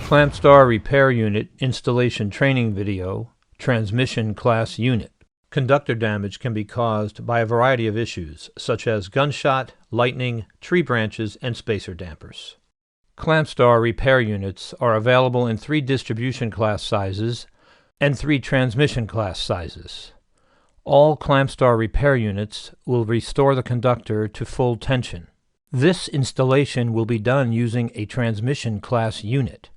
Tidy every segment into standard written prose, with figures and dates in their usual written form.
ClampStar Repair Unit Installation Training Video, Transmission Class Unit. Conductor damage can be caused by a variety of issues, such as gunshot, lightning, tree branches, and spacer dampers. ClampStar repair units are available in 3 distribution class sizes and 3 transmission class sizes. All ClampStar repair units will restore the conductor to full tension. This installation will be done using a transmission class unit.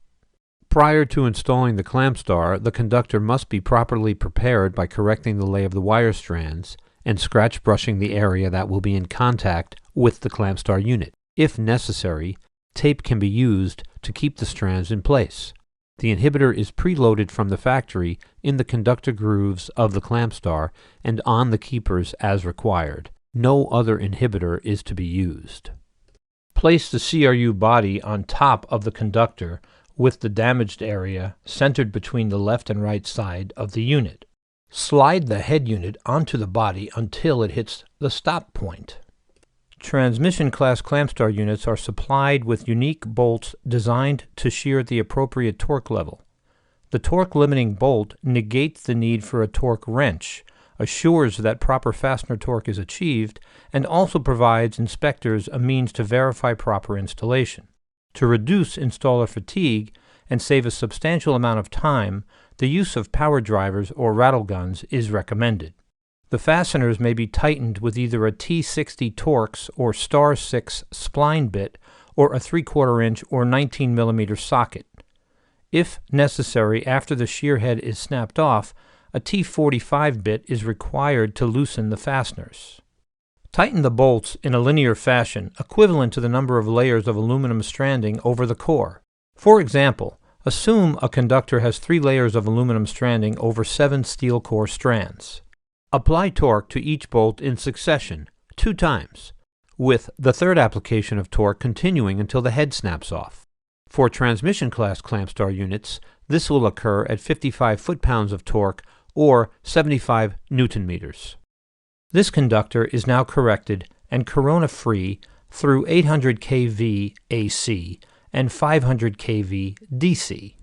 Prior to installing the ClampStar, the conductor must be properly prepared by correcting the lay of the wire strands and scratch brushing the area that will be in contact with the ClampStar unit. If necessary, tape can be used to keep the strands in place. The inhibitor is preloaded from the factory in the conductor grooves of the ClampStar and on the keepers as required. No other inhibitor is to be used. Place the CRU body on top of the conductor with the damaged area centered between the left and right side of the unit. Slide the head unit onto the body until it hits the stop point. Transmission class ClampStar units are supplied with unique bolts designed to shear at the appropriate torque level. The torque limiting bolt negates the need for a torque wrench, assures that proper fastener torque is achieved, and also provides inspectors a means to verify proper installation. To reduce installer fatigue and save a substantial amount of time, the use of power drivers or rattle guns is recommended. The fasteners may be tightened with either a T60 Torx or Star 6 spline bit or a 3/4 inch or 19 mm socket. If necessary, after the shear head is snapped off, a T45 bit is required to loosen the fasteners. Tighten the bolts in a linear fashion, equivalent to the number of layers of aluminum stranding over the core. For example, assume a conductor has 3 layers of aluminum stranding over 7 steel core strands. Apply torque to each bolt in succession, 2 times, with the third application of torque continuing until the head snaps off. For transmission class ClampStar units, this will occur at 55 foot-pounds of torque or 75 Newton meters. This conductor is now corrected and corona-free through 800 kV AC and 500 kV DC.